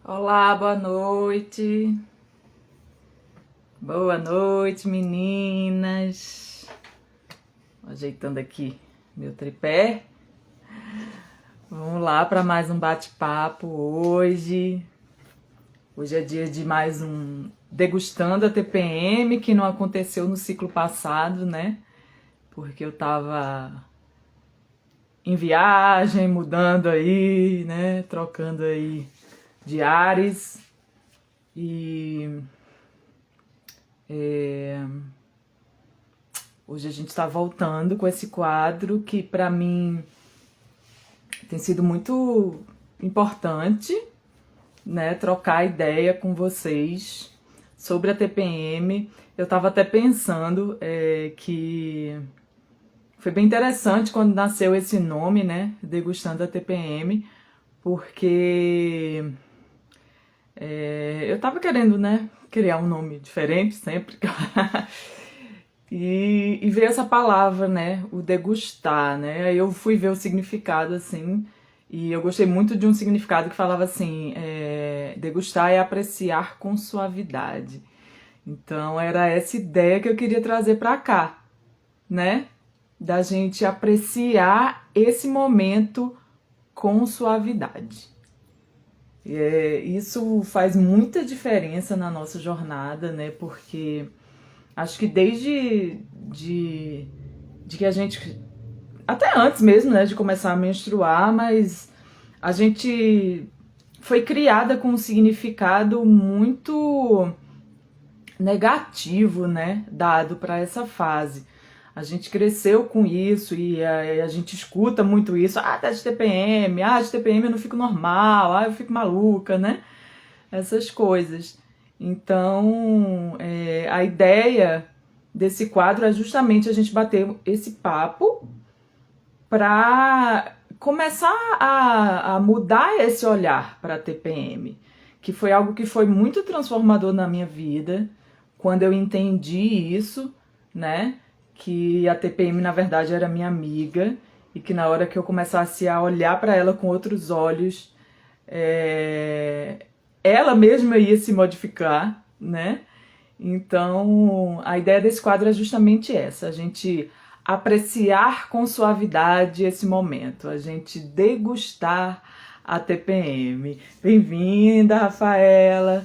Olá, boa noite. Boa noite, meninas. Ajeitando aqui meu tripé. Vamos lá para mais um bate-papo hoje. Hoje é dia de mais um Degustando a TPM, que não aconteceu no ciclo passado, né? Porque eu tava em viagem, mudando aí, né? Trocando aí de ares. E hoje a gente está voltando com esse quadro que para mim tem sido muito importante, né? Trocar ideia com vocês sobre a TPM. Eu estava até pensando que foi bem interessante quando nasceu esse nome, né? Degustando a TPM, porque eu tava querendo, né? Criar um nome diferente sempre. E veio essa palavra, né? O degustar, né? Aí eu fui ver o significado, assim, e eu gostei muito de um significado que falava assim: degustar é apreciar com suavidade. Então era essa ideia que eu queria trazer pra cá, né? Da gente apreciar esse momento com suavidade. Isso faz muita diferença na nossa jornada, né? Porque acho que de que a gente, até antes mesmo, né, de começar a menstruar, mas a gente foi criada com um significado muito negativo, né, dado para essa fase. A gente cresceu com isso e a gente escuta muito isso. Ah, tá de TPM, de TPM eu não fico normal, eu fico maluca, né? Essas coisas. Então, a ideia desse quadro é justamente a gente bater esse papo para começar a mudar esse olhar para a TPM, que foi algo que foi muito transformador na minha vida, quando eu entendi isso, né? Que a TPM na verdade era minha amiga e que na hora que eu começasse a olhar para ela com outros olhos, ela mesma ia se modificar, né? Então, a ideia desse quadro é justamente essa, a gente apreciar com suavidade esse momento, a gente degustar a TPM. Bem-vinda, Rafaela!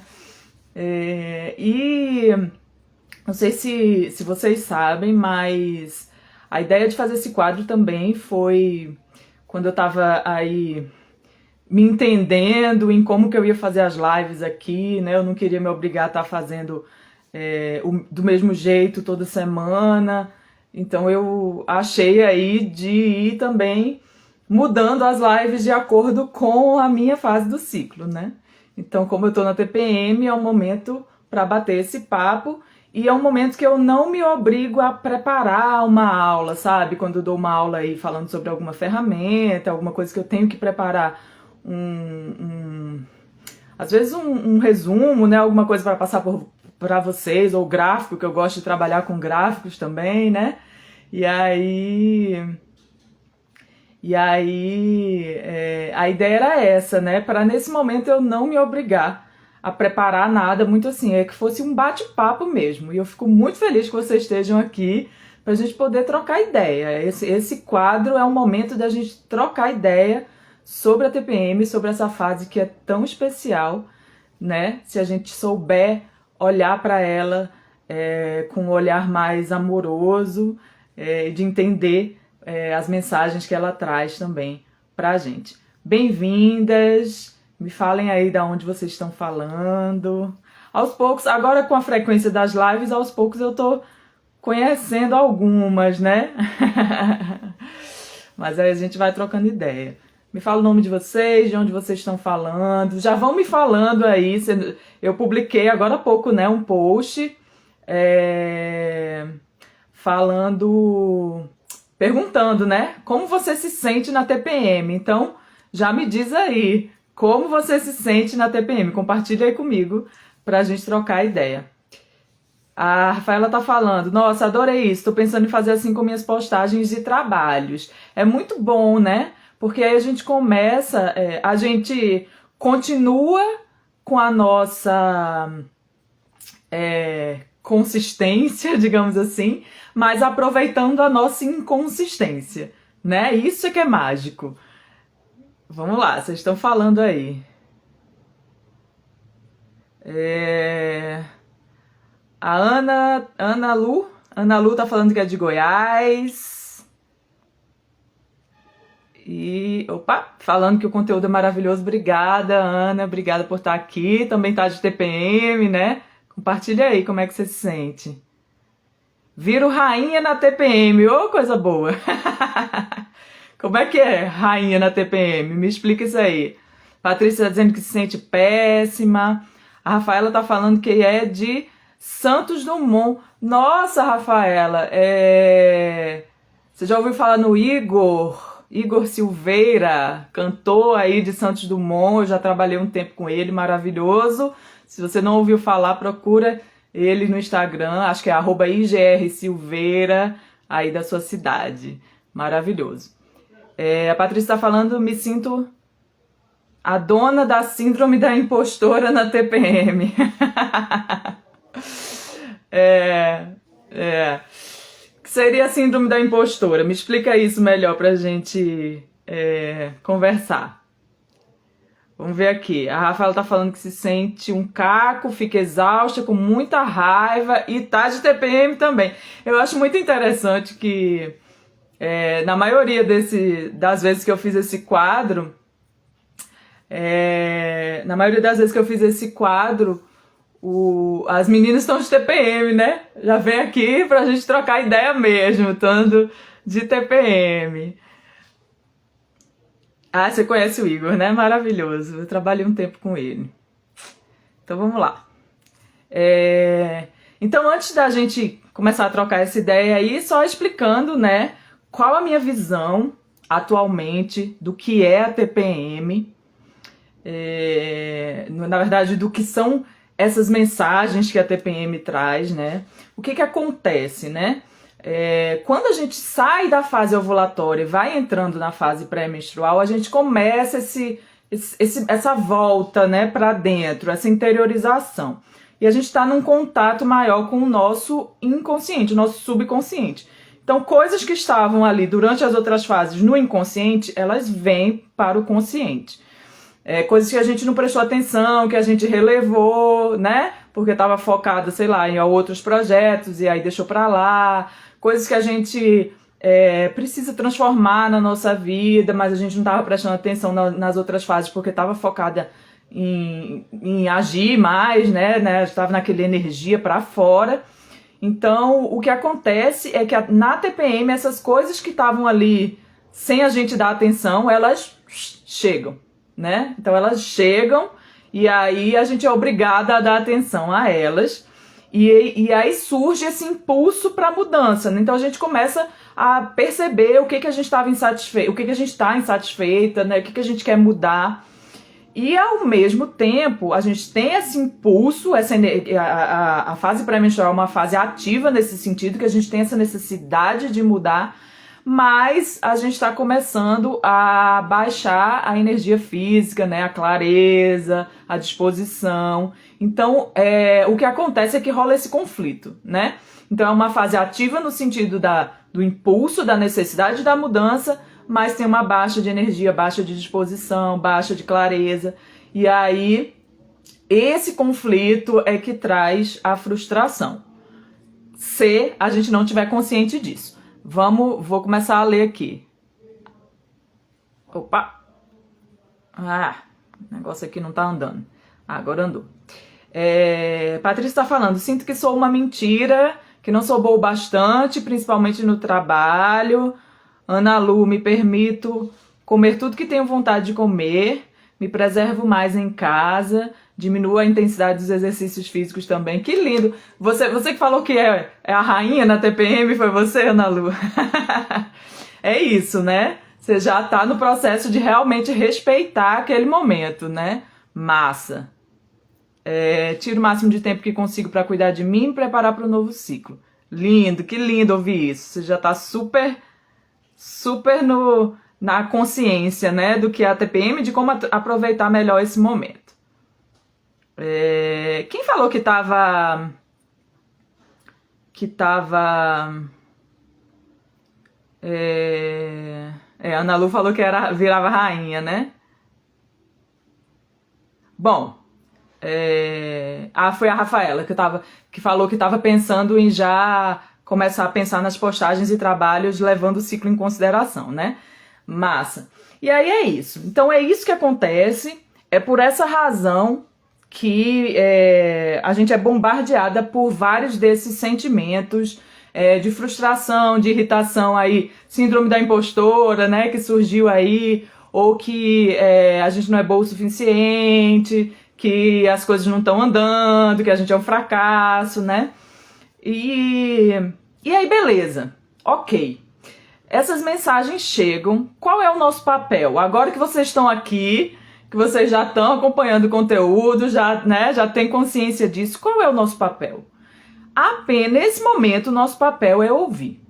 E não sei se vocês sabem, mas a ideia de fazer esse quadro também foi quando eu tava aí me entendendo em como que eu ia fazer as lives aqui, né? Eu não queria me obrigar a estar fazendo do mesmo jeito toda semana. Então eu achei aí de ir também mudando as lives de acordo com a minha fase do ciclo, né? Então, como eu tô na TPM, é um momento para bater esse papo e é um momento que eu não me obrigo a preparar uma aula, sabe? Quando eu dou uma aula aí falando sobre alguma ferramenta, alguma coisa que eu tenho que preparar às vezes um resumo, né? Alguma coisa para passar para vocês, ou gráfico, que eu gosto de trabalhar com gráficos também, né? E aí, a ideia era essa, né? Para nesse momento eu não me obrigar a preparar nada, muito assim, é que fosse um bate-papo mesmo. E eu fico muito feliz que vocês estejam aqui para a gente poder trocar ideia. Esse quadro é um momento da gente trocar ideia sobre a TPM, sobre essa fase que é tão especial, né? Se a gente souber olhar para ela com um olhar mais amoroso, de entender as mensagens que ela traz também para a gente. Bem-vindas! Me falem aí de onde vocês estão falando. Aos poucos, agora com a frequência das lives, aos poucos eu tô conhecendo algumas, né? Mas aí a gente vai trocando ideia. Me fala o nome de vocês, de onde vocês estão falando. Já vão me falando aí. Eu publiquei agora há pouco, né, um post falando, perguntando, né, como você se sente na TPM. Então, já me diz aí, como você se sente na TPM. Compartilha aí comigo pra gente trocar ideia. A Rafaela tá falando, nossa, adorei isso, tô pensando em fazer assim com minhas postagens de trabalhos. É muito bom, né? Porque aí a gente começa, a gente continua com a nossa consistência, digamos assim, mas aproveitando a nossa inconsistência, né? Isso é que é mágico. Vamos lá, vocês estão falando aí. A Ana Lu tá falando que é de Goiás. E, opa, falando que o conteúdo é maravilhoso. Obrigada, Ana, obrigada por estar aqui. Também tá de TPM, né? Compartilha aí como é que você se sente. Viro rainha na TPM, ô coisa boa. Como é que é rainha na TPM? Me explica isso aí. Patrícia tá dizendo que se sente péssima. A Rafaela tá falando que é de Santos Dumont. Nossa, Rafaela, você já ouviu falar no Igor Silveira, cantor aí de Santos Dumont? Eu já trabalhei um tempo com ele, maravilhoso. Se você não ouviu falar, procura ele no Instagram, acho que é @IGRSilveira, aí da sua cidade. Maravilhoso. A Patrícia está falando, me sinto a dona da síndrome da impostora na TPM. O que seria a síndrome da impostora? Me explica isso melhor pra gente conversar. Vamos ver aqui. A Rafaela tá falando que se sente um caco, fica exausta, com muita raiva e tá de TPM também. Eu acho muito interessante que na maioria das vezes que eu fiz esse quadro, as meninas estão de TPM, né? Já vem aqui pra gente trocar ideia mesmo, estando de TPM. Ah, você conhece o Igor, né? Maravilhoso. Eu trabalhei um tempo com ele. Então vamos lá. Então, antes da gente começar a trocar essa ideia aí, só explicando, né, qual a minha visão atualmente do que é a TPM, na verdade, do que são essas mensagens que a TPM traz, né? O que acontece, né? Quando a gente sai da fase ovulatória e vai entrando na fase pré-menstrual, a gente começa essa volta, né, para dentro, essa interiorização. E a gente está num contato maior com o nosso inconsciente, o nosso subconsciente. Então, coisas que estavam ali durante as outras fases no inconsciente, elas vêm para o consciente. Coisas que a gente não prestou atenção, que a gente relevou, né? Porque estava focada, sei lá, em outros projetos e aí deixou para lá. Coisas que a gente precisa transformar na nossa vida, mas a gente não estava prestando atenção nas outras fases porque estava focada em agir mais, né? Estava naquela energia para fora. Então, o que acontece é que na TPM, essas coisas que estavam ali sem a gente dar atenção, elas chegam, né? Então, elas chegam e aí a gente é obrigada a dar atenção a elas. E aí surge esse impulso para mudança, né? Então a gente começa a perceber o que a gente estava insatisfeito, o que a gente está insatisfeita, né? O que a gente quer mudar. E ao mesmo tempo, a gente tem esse impulso, a fase pré-menstrual é uma fase ativa nesse sentido, que a gente tem essa necessidade de mudar, mas a gente está começando a baixar a energia física, né? A clareza, a disposição. Então, o que acontece é que rola esse conflito, né? Então, é uma fase ativa no sentido do impulso, da necessidade da mudança, mas tem uma baixa de energia, baixa de disposição, baixa de clareza. E aí, esse conflito é que traz a frustração, se a gente não tiver consciente disso. Vou começar a ler aqui. Opa! O negócio aqui não tá andando. Agora andou. Patrícia está falando, sinto que sou uma mentira, que não sou boa o bastante, principalmente no trabalho. Ana Lu, me permito comer tudo que tenho vontade de comer, me preservo mais em casa, diminuo a intensidade dos exercícios físicos também. Que lindo! Você que falou que é a rainha na TPM, foi você, Ana Lu? É isso, né? Você já tá no processo de realmente respeitar aquele momento, né? Massa! Tiro o máximo de tempo que consigo para cuidar de mim e me preparar para o novo ciclo. Lindo, que lindo ouvir isso. Você já tá super na consciência, né, do que é a TPM, de como aproveitar melhor esse momento. Quem falou que tava... A Ana Lu falou que virava rainha, né? Bom, foi a Rafaela que falou que estava pensando em já começar a pensar nas postagens e trabalhos levando o ciclo em consideração, né? Massa. E aí é isso. Então é isso que acontece. É por essa razão que a gente é bombardeada por vários desses sentimentos de frustração, de irritação aí, síndrome da impostora, né, que surgiu aí, ou que a gente não é boa o suficiente, que as coisas não estão andando, que a gente é um fracasso, né? E aí, beleza, ok. Essas mensagens chegam, qual é o nosso papel? Agora que vocês estão aqui, que vocês já estão acompanhando o conteúdo, já tem consciência disso, qual é o nosso papel? Apenas nesse momento o nosso papel é ouvir.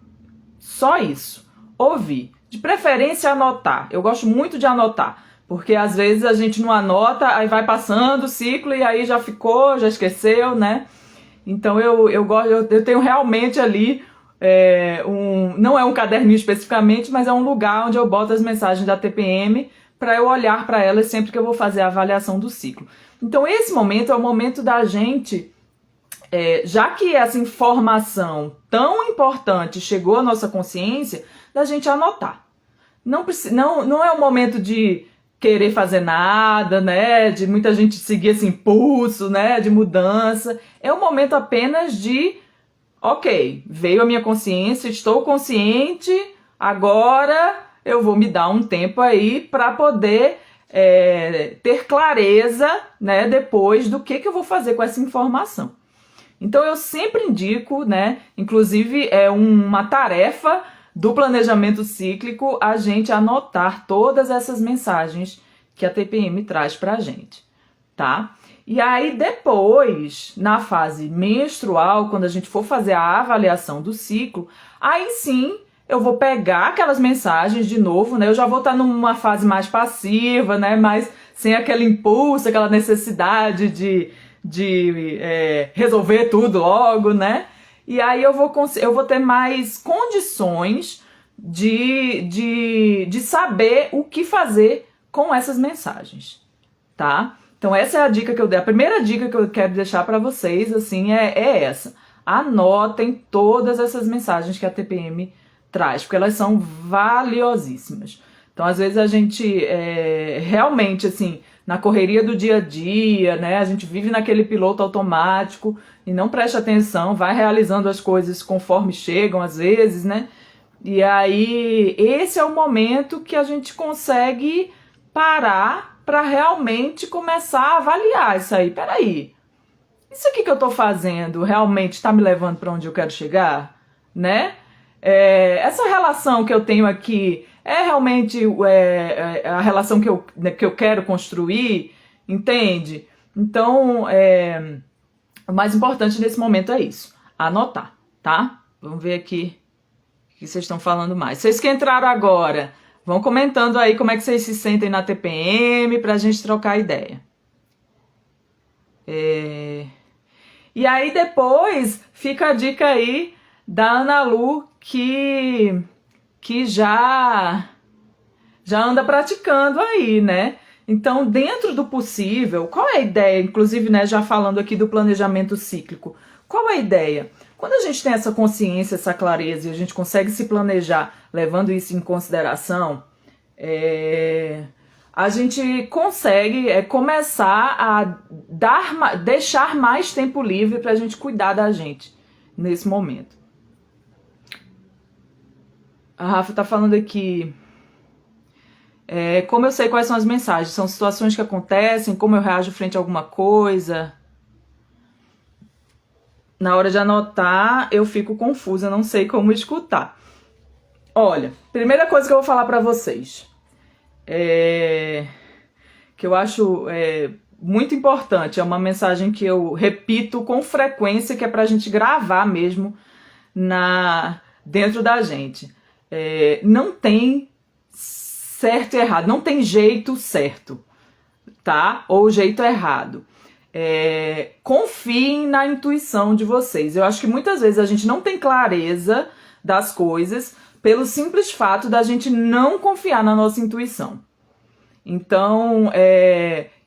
Só isso. Ouvir. De preferência anotar. Eu gosto muito de anotar. Porque às vezes a gente não anota, aí vai passando o ciclo e aí já ficou, já esqueceu, né? Então eu tenho realmente ali, não é um caderninho especificamente, mas é um lugar onde eu boto as mensagens da TPM para eu olhar para elas sempre que eu vou fazer a avaliação do ciclo. Então esse momento é o momento da gente... já que essa informação tão importante chegou à nossa consciência, da gente anotar. Não é o momento de querer fazer nada, né? De muita gente seguir esse impulso, né? De mudança. É o momento apenas de, ok, veio a minha consciência, estou consciente, agora eu vou me dar um tempo aí para poder ter clareza, né? Depois do que eu vou fazer com essa informação. Então eu sempre indico, né, inclusive é uma tarefa do planejamento cíclico a gente anotar todas essas mensagens que a TPM traz pra gente, tá? E aí depois, na fase menstrual, quando a gente for fazer a avaliação do ciclo, aí sim eu vou pegar aquelas mensagens de novo, né? Eu já vou estar numa fase mais passiva, né, mais sem aquele impulso, aquela necessidade de resolver tudo logo, né? E aí eu vou ter mais condições de saber o que fazer com essas mensagens, tá? Então essa é a dica que eu dei. A primeira dica que eu quero deixar para vocês, assim, é essa. Anotem todas essas mensagens que a TPM traz, porque elas são valiosíssimas. Então, às vezes, a gente realmente, assim, na correria do dia a dia, né? A gente vive naquele piloto automático e não presta atenção, vai realizando as coisas conforme chegam, às vezes, né? E aí, esse é o momento que a gente consegue parar para realmente começar a avaliar isso aí. Peraí, isso aqui que eu tô fazendo realmente está me levando para onde eu quero chegar, né? Essa relação que eu tenho aqui é realmente a relação que eu quero construir, entende? Então, o mais importante nesse momento é isso, anotar, tá? Vamos ver aqui o que vocês estão falando mais. Vocês que entraram agora, vão comentando aí como é que vocês se sentem na TPM pra gente trocar ideia. E aí depois fica a dica aí da Ana Lu que já anda praticando aí, né? Então, dentro do possível, qual é a ideia? Inclusive, né, já falando aqui do planejamento cíclico, qual é a ideia? Quando a gente tem essa consciência, essa clareza e a gente consegue se planejar levando isso em consideração, a gente consegue começar a deixar mais tempo livre para a gente cuidar da gente nesse momento. A Rafa tá falando aqui, como eu sei quais são as mensagens, são situações que acontecem, como eu reajo frente a alguma coisa. Na hora de anotar, eu fico confusa, não sei como escutar. Olha, primeira coisa que eu vou falar pra vocês, que eu acho muito importante, é uma mensagem que eu repito com frequência, que é pra gente gravar mesmo dentro da gente. Não tem certo e errado, não tem jeito certo, tá? Ou jeito errado. confiem na intuição de vocês. Eu acho que muitas vezes a gente não tem clareza das coisas pelo simples fato da gente não confiar na nossa intuição. Então,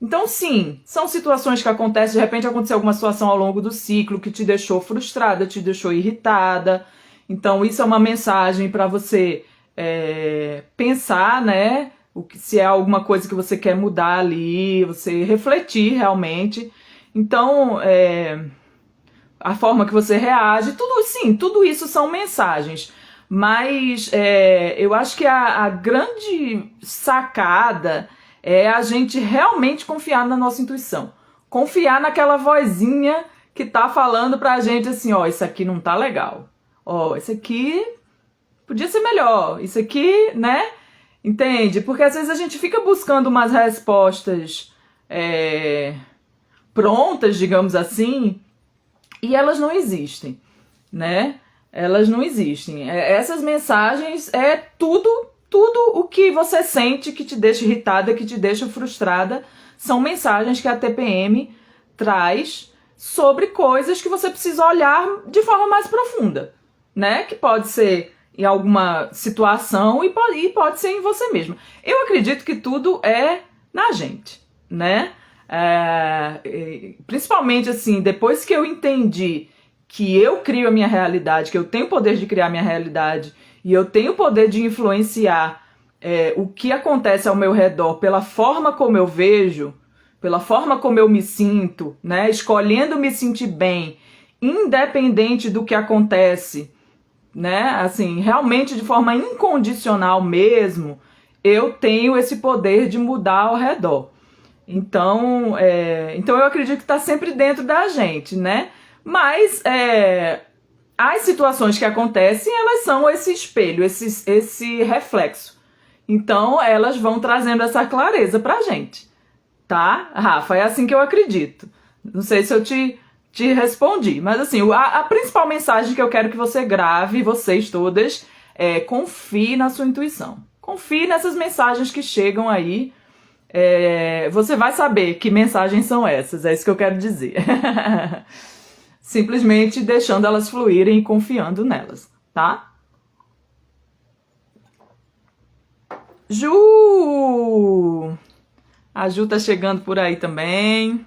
então sim, são situações que acontecem, de repente aconteceu alguma situação ao longo do ciclo que te deixou frustrada, te deixou irritada. Então isso é uma mensagem para você pensar, né? Se é alguma coisa que você quer mudar ali, você refletir realmente. Então, a forma que você reage, tudo isso são mensagens. Mas eu acho que a grande sacada é a gente realmente confiar na nossa intuição. Confiar naquela vozinha que tá falando pra gente assim, ó, isso aqui não tá legal. Ó, isso aqui podia ser melhor. Isso aqui, né? Entende? Porque às vezes a gente fica buscando umas respostas prontas, digamos assim, e elas não existem, né? Elas não existem. Essas mensagens tudo o que você sente que te deixa irritada, que te deixa frustrada, são mensagens que a TPM traz sobre coisas que você precisa olhar de forma mais profunda, né? Que pode ser em alguma situação e pode ser em você mesma. Eu acredito que tudo é na gente, né? Principalmente assim, depois que eu entendi que eu crio a minha realidade, que eu tenho o poder de criar a minha realidade e eu tenho o poder de influenciar o que acontece ao meu redor pela forma como eu vejo, pela forma como eu me sinto, né? Escolhendo me sentir bem, independente do que acontece, né? Assim, realmente de forma incondicional mesmo, eu tenho esse poder de mudar ao redor. Então eu acredito que está sempre dentro da gente, né? Mas as situações que acontecem, elas são esse espelho, esse reflexo. Então, elas vão trazendo essa clareza pra gente, tá? Rafa, é assim que eu acredito. Não sei se eu te respondi, mas assim, a principal mensagem que eu quero que você grave, vocês todas, confie na sua intuição. Confie nessas mensagens que chegam aí. Você vai saber que mensagens são essas, é isso que eu quero dizer. Simplesmente deixando elas fluírem e confiando nelas, tá? Ju! A Ju tá chegando por aí também.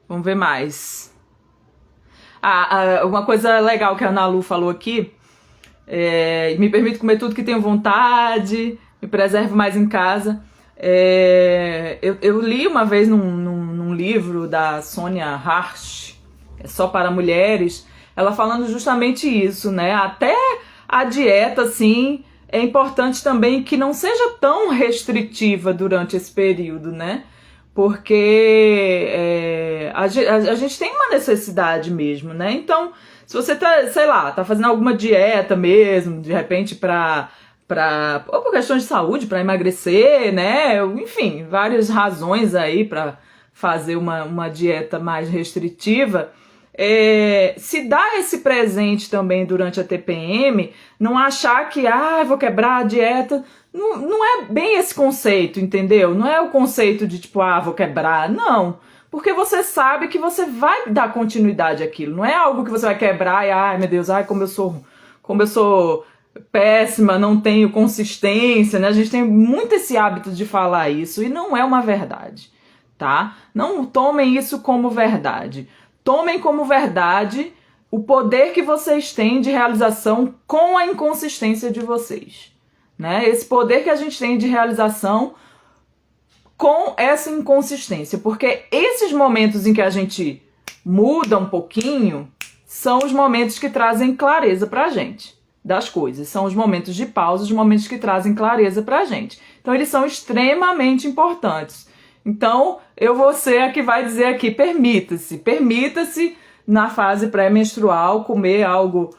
Vamos ver mais. Uma coisa legal que a Ana Lu falou aqui. Me permito comer tudo que tenho vontade, me preservo mais em casa. Eu li uma vez num livro da Sonia Hart, Só para Mulheres, ela falando justamente isso, né? Até a dieta, assim, é importante também que não seja tão restritiva durante esse período, né? Porque a gente tem uma necessidade mesmo, né? Então, se você tá, sei lá, tá fazendo alguma dieta mesmo, de repente ou por questões de saúde, para emagrecer, né? Enfim, várias razões aí para fazer uma dieta mais restritiva. Se dá esse presente também durante a TPM, não achar que, vou quebrar a dieta. Não é bem esse conceito, entendeu? Não é o conceito de tipo, vou quebrar. Não. Porque você sabe que você vai dar continuidade àquilo. Não é algo que você vai quebrar e, ai meu Deus, como eu sou péssima, não tenho consistência, né? A gente tem muito esse hábito de falar isso e não é uma verdade, tá? Não tomem isso como verdade. Tomem como verdade o poder que vocês têm de realização com a inconsistência de vocês, né? Esse poder que a gente tem de realização com essa inconsistência, porque esses momentos em que a gente muda um pouquinho são os momentos que trazem clareza pra gente das coisas, são os momentos de pausa, os momentos que trazem clareza pra gente. Então eles são extremamente importantes. Então eu vou ser a que vai dizer aqui, permita-se na fase pré-menstrual comer algo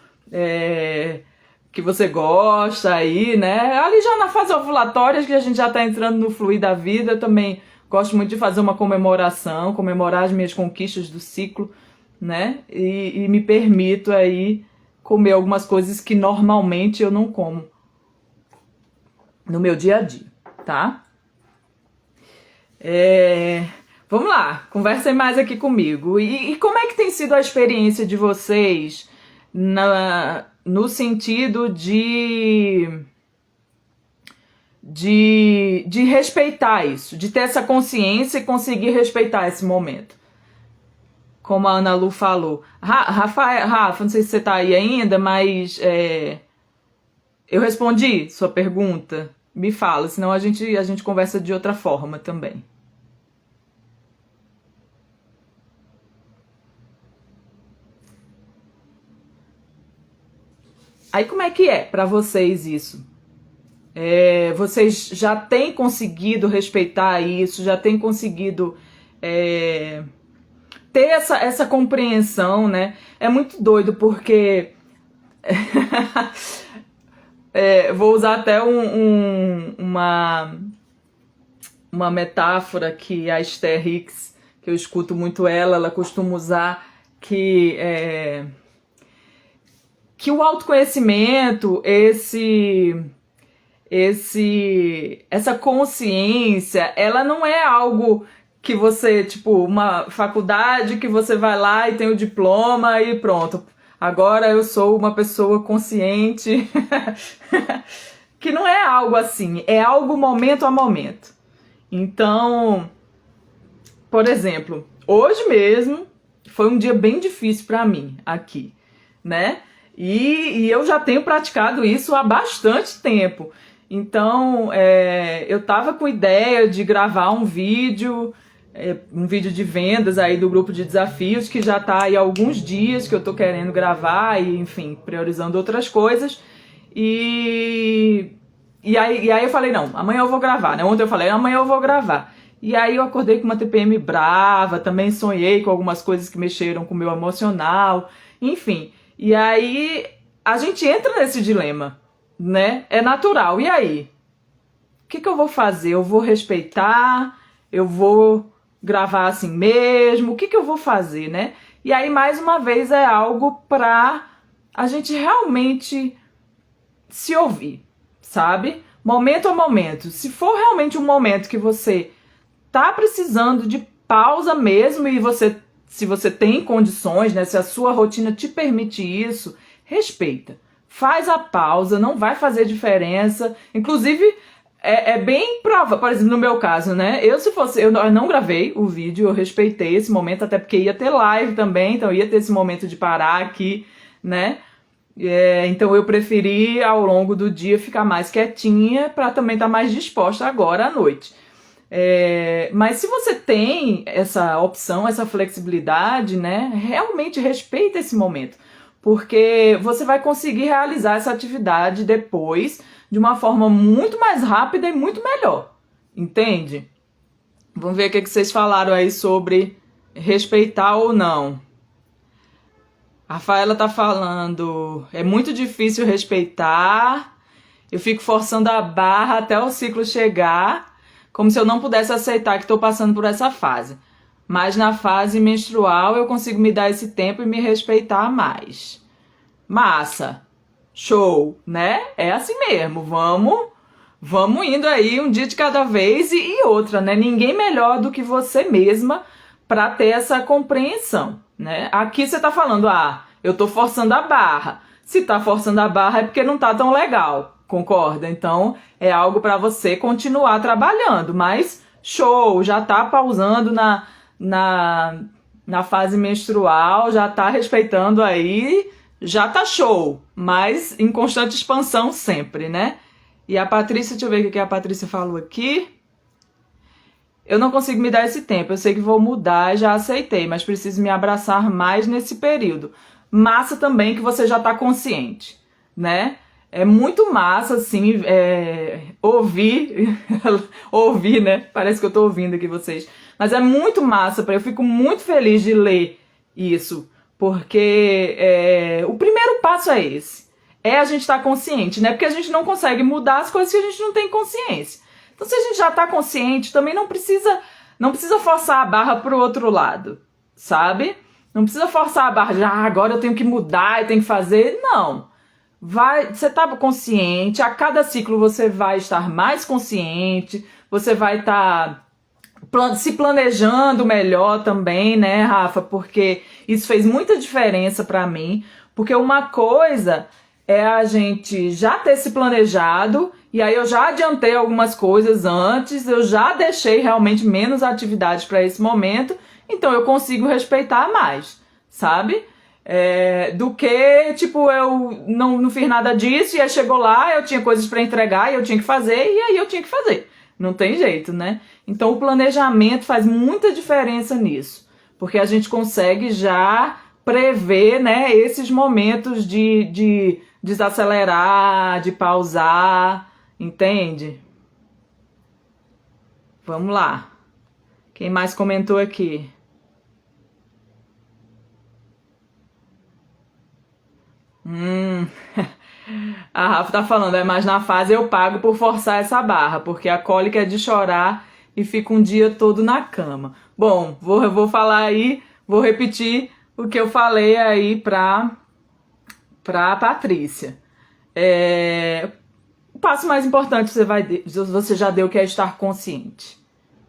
que você gosta aí, né? Ali já na fase ovulatória, que a gente já tá entrando no fluir da vida, eu também gosto muito de fazer uma comemoração, comemorar as minhas conquistas do ciclo, né? E me permito aí comer algumas coisas que normalmente eu não como no meu dia a dia, tá? É, vamos lá, conversem mais aqui comigo. E como é que tem sido a experiência de vocês no sentido de respeitar isso, de ter essa consciência e conseguir respeitar esse momento? Como a Ana Lu falou. Rafa, não sei se você tá aí ainda, mas eu respondi sua pergunta. Me fala, senão a gente conversa de outra forma também. Aí como é que é pra vocês isso? Vocês já têm conseguido respeitar isso, já têm conseguido ter essa compreensão, né? É muito doido porque vou usar até uma metáfora que a Esther Hicks, que eu escuto muito ela costuma usar, que o autoconhecimento, essa consciência, ela não é algo que você, tipo, uma faculdade que você vai lá e tem o diploma e pronto. Agora eu sou uma pessoa consciente. Que não é algo assim, é algo momento a momento. Então, por exemplo, hoje mesmo foi um dia bem difícil para mim aqui, né? E eu já tenho praticado isso há bastante tempo. Então, eu tava com ideia de gravar um vídeo de vendas aí do grupo de desafios, que já tá aí há alguns dias que eu tô querendo gravar e, enfim, priorizando outras coisas. E aí eu falei, não, amanhã eu vou gravar, né? Ontem eu falei, amanhã eu vou gravar. E aí eu acordei com uma TPM brava, também sonhei com algumas coisas que mexeram com o meu emocional, enfim. E aí a gente entra nesse dilema, né? É natural. E aí? O que eu vou fazer? Eu vou respeitar? Eu vou gravar assim mesmo? O que eu vou fazer, né? E aí, mais uma vez, é algo pra a gente realmente se ouvir, sabe? Momento a momento. Se for realmente um momento que você tá precisando de pausa mesmo e se você tem condições, né? Se a sua rotina te permite isso, respeita. Faz a pausa, não vai fazer diferença. Inclusive, é bem prova, por exemplo, no meu caso, né? Eu não gravei o vídeo, eu respeitei esse momento, até porque ia ter live também, então ia ter esse momento de parar aqui, né? Então eu preferi ao longo do dia ficar mais quietinha para também estar mais disposta agora à noite. Mas se você tem essa opção, essa flexibilidade, né? Realmente respeita esse momento, porque você vai conseguir realizar essa atividade depois de uma forma muito mais rápida e muito melhor, entende? Vamos ver o que vocês falaram aí sobre respeitar ou não. A Rafaela tá falando, é muito difícil respeitar, eu fico forçando a barra até o ciclo chegar, como se eu não pudesse aceitar que estou passando por essa fase. Mas na fase menstrual eu consigo me dar esse tempo e me respeitar mais. Massa! Show, né? É assim mesmo, vamos indo aí um dia de cada vez e outra, né? Ninguém melhor do que você mesma para ter essa compreensão, né? Aqui você tá falando, eu tô forçando a barra. Se tá forçando a barra é porque não tá tão legal, concorda? Então é algo para você continuar trabalhando, mas show, já tá pausando na fase menstrual, já tá respeitando aí, já tá show, mas em constante expansão sempre, né? E a Patrícia, deixa eu ver o que a Patrícia falou aqui. Eu não consigo me dar esse tempo, eu sei que vou mudar, já aceitei, mas preciso me abraçar mais nesse período. Massa também que você já tá consciente, né? É muito massa, assim, ouvir, ouvir, né? Parece que eu tô ouvindo aqui vocês. Mas é muito massa, eu fico muito feliz de ler isso, porque o primeiro passo é esse. É a gente estar consciente, né? Porque a gente não consegue mudar as coisas que a gente não tem consciência. Então, se a gente já tá consciente, também não precisa forçar a barra pro outro lado, sabe? Não precisa forçar a barra, agora eu tenho que mudar, eu tenho que fazer. Não. Você tá consciente, a cada ciclo você vai estar mais consciente, você vai estar se planejando melhor também, né, Rafa? Porque isso fez muita diferença pra mim. Porque uma coisa é a gente já ter se planejado, e aí eu já adiantei algumas coisas antes, eu já deixei realmente menos atividades para esse momento, então eu consigo respeitar mais, sabe? Do que, tipo, eu não fiz nada disso, e aí chegou lá, eu tinha coisas para entregar, e eu tinha que fazer, e aí eu tinha que fazer. Não tem jeito, né? Então o planejamento faz muita diferença nisso, porque a gente consegue já prever, né, esses momentos de desacelerar, de pausar, entende? Vamos lá. Quem mais comentou aqui? Hum, a Rafa tá falando, mas na fase eu pago por forçar essa barra, porque a cólica é de chorar e fica um dia todo na cama. Bom, vou falar aí, vou repetir o que eu falei aí pra Patrícia. O passo mais importante você já deu, que é estar consciente,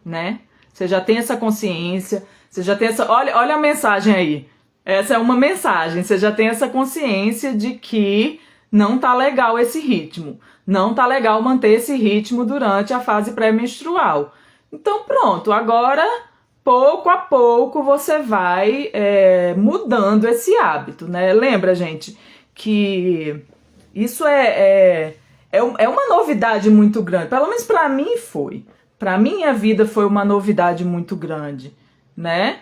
né? Você já tem essa consciência, você já tem essa. Olha a mensagem aí. Essa é uma mensagem. Você já tem essa consciência de que não tá legal esse ritmo. Não tá legal manter esse ritmo durante a fase pré-menstrual. Então pronto, agora pouco a pouco você vai mudando esse hábito, né? Lembra, gente, que isso é uma novidade muito grande. Pelo menos para mim foi. Para minha vida foi uma novidade muito grande, né?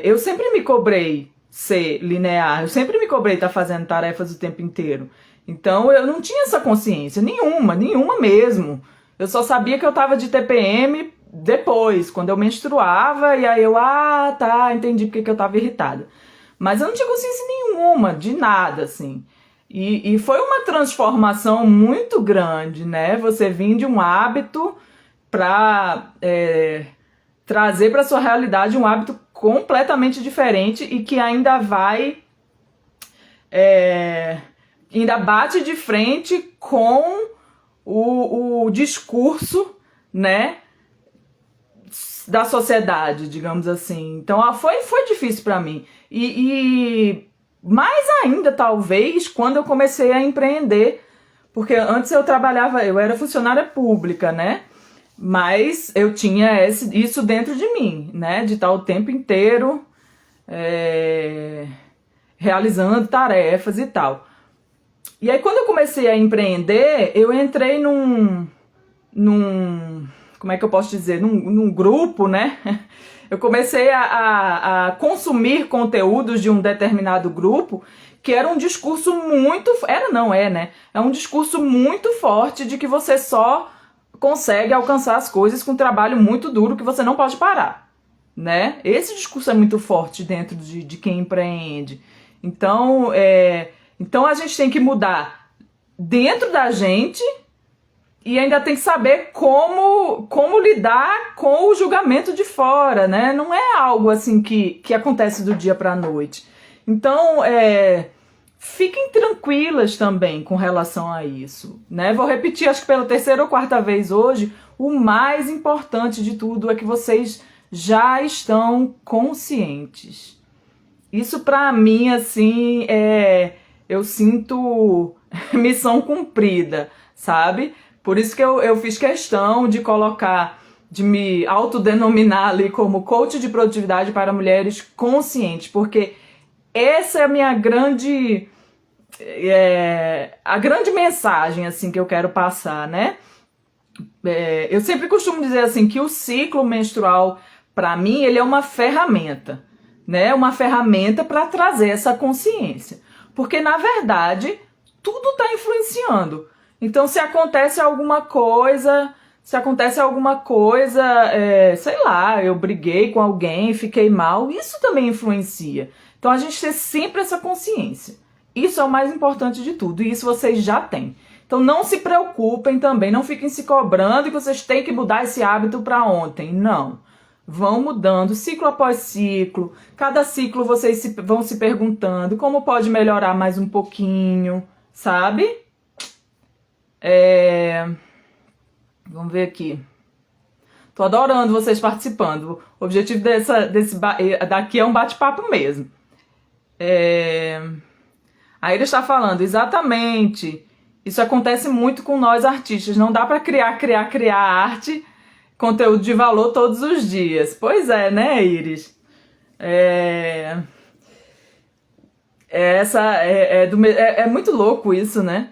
Eu sempre me cobrei ser linear, eu sempre me cobrei estar fazendo tarefas o tempo inteiro. Então eu não tinha essa consciência, nenhuma mesmo. Eu só sabia que eu tava de TPM depois, quando eu menstruava, e aí eu, tá, entendi porque que eu tava irritada. Mas eu não tinha consciência nenhuma, de nada, assim. E foi uma transformação muito grande, né? Você vir de um hábito para trazer para sua realidade um hábito completamente diferente e que ainda ainda bate de frente com o discurso, né, da sociedade, digamos assim. Então foi difícil para mim. E mais ainda, talvez, quando eu comecei a empreender, porque antes eu era funcionária pública, né? Mas eu tinha isso dentro de mim, né? De estar o tempo inteiro realizando tarefas e tal. E aí, quando eu comecei a empreender, eu entrei como é que eu posso dizer? Num grupo, né? Eu comecei a consumir conteúdos de um determinado grupo que era um discurso muito... né? É um discurso muito forte de que você só consegue alcançar as coisas com um trabalho muito duro que você não pode parar, né? Esse discurso é muito forte dentro de quem empreende. Então a gente tem que mudar dentro da gente e ainda tem que saber como lidar com o julgamento de fora, né? Não é algo assim que acontece do dia para a noite. Então, fiquem tranquilas também com relação a isso, né? Vou repetir, acho que pela terceira ou quarta vez hoje, o mais importante de tudo é que vocês já estão conscientes. Isso para mim, assim, eu sinto missão cumprida, sabe? Por isso que eu fiz questão de me autodenominar ali como coach de produtividade para mulheres conscientes, porque essa é a minha grande a grande mensagem assim que eu quero passar, né? Eu sempre costumo dizer assim que o ciclo menstrual, para mim, ele é uma ferramenta, né? Uma ferramenta para trazer essa consciência, porque na verdade tudo está influenciando. Então, se acontece alguma coisa, sei lá, eu briguei com alguém, fiquei mal, isso também influencia. Então, a gente ter sempre essa consciência. Isso é o mais importante de tudo, e isso vocês já têm. Então, não se preocupem também, não fiquem se cobrando que vocês têm que mudar esse hábito para ontem. Não. Vão mudando, ciclo após ciclo. Cada ciclo vocês vão se perguntando como pode melhorar mais um pouquinho, sabe? Vamos ver aqui. Tô adorando vocês participando. O objetivo daqui é um bate-papo mesmo. Aí ele está falando, exatamente. Isso acontece muito com nós artistas. Não dá para criar arte, conteúdo de valor todos os dias. Pois é, né, Iris? É muito louco isso, né?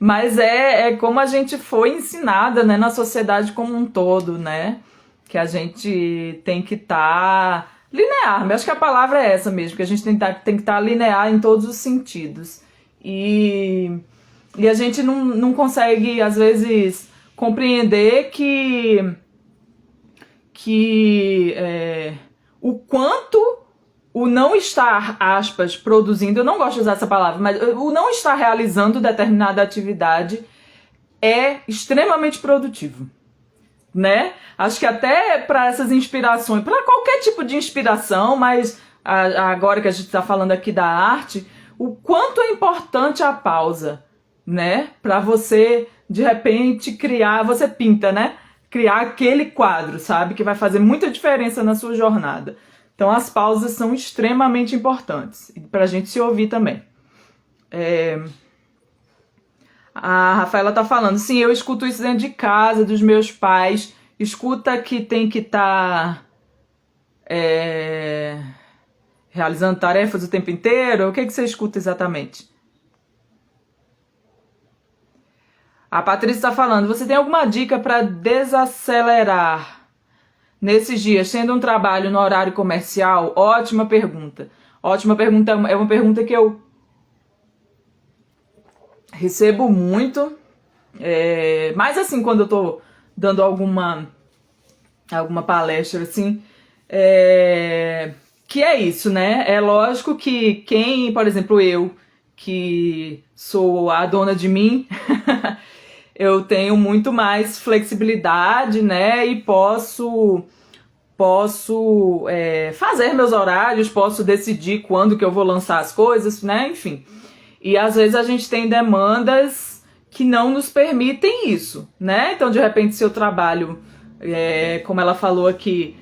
Mas é como a gente foi ensinada, né, na sociedade como um todo, né? Que a gente tem que estar linear. Eu acho que a palavra é essa mesmo, que a gente tem que estar linear em todos os sentidos. E a gente não consegue, às vezes, compreender o quanto o não estar, aspas, produzindo, eu não gosto de usar essa palavra, mas o não estar realizando determinada atividade é extremamente produtivo, né? Acho que até para essas inspirações, para qualquer tipo de inspiração, mas agora que a gente está falando aqui da arte, o quanto é importante a pausa, né? Para você, de repente, criar, você pinta, né? Criar aquele quadro, sabe? Que vai fazer muita diferença na sua jornada. Então as pausas são extremamente importantes para a gente se ouvir também. A Rafaela tá falando, sim, eu escuto isso dentro de casa, dos meus pais. Escuta que tem que estar realizando tarefas o tempo inteiro. O que você escuta exatamente? A Patrícia está falando, você tem alguma dica para desacelerar nesses dias, sendo um trabalho no horário comercial? Ótima pergunta. Ótima pergunta, é uma pergunta que eu recebo muito. Mas assim, quando eu tô dando alguma palestra, assim, que é isso, né? É lógico que quem, por exemplo, eu, que sou a dona de mim, eu tenho muito mais flexibilidade, né? E posso fazer meus horários, posso decidir quando que eu vou lançar as coisas, né? Enfim. E às vezes a gente tem demandas que não nos permitem isso, né? Então, de repente, se eu trabalho, como ela falou aqui,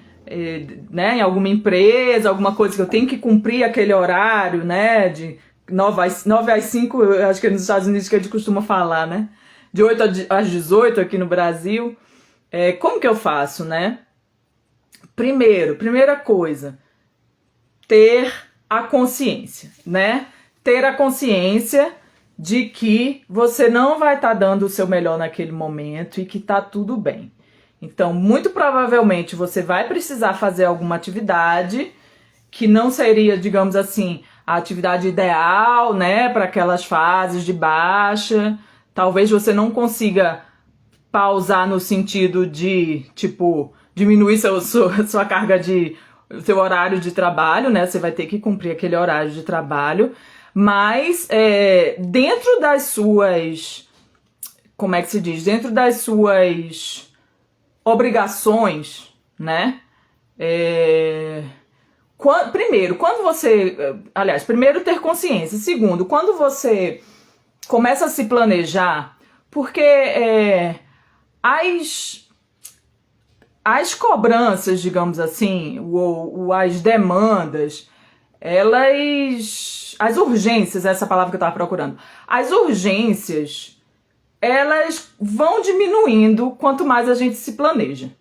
né, em alguma empresa, alguma coisa que eu tenho que cumprir aquele horário, né? De 9 às 5, eu acho que é nos Estados Unidos que a gente costuma falar, né? De 8 às 18 aqui no Brasil. Como que eu faço, né? Primeira coisa, ter a consciência, né? Ter a consciência de que você não vai estar dando o seu melhor naquele momento e que tá tudo bem. Então, muito provavelmente, você vai precisar fazer alguma atividade que não seria, digamos assim, a atividade ideal, né, para aquelas fases de baixa. Talvez você não consiga pausar no sentido de, tipo, diminuir sua carga seu horário de trabalho, né? Você vai ter que cumprir aquele horário de trabalho, mas dentro das suas, como é que se diz? Dentro das suas obrigações, né? Primeiro ter consciência. Segundo, quando você começa a se planejar, porque as cobranças, digamos assim, ou as demandas, as urgências, essa palavra que eu estava procurando, as urgências, elas vão diminuindo quanto mais a gente se planeja.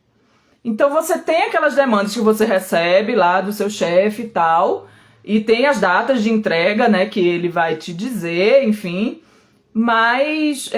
Então você tem aquelas demandas que você recebe lá do seu chefe e tal, e tem as datas de entrega, né, que ele vai te dizer, enfim. Mas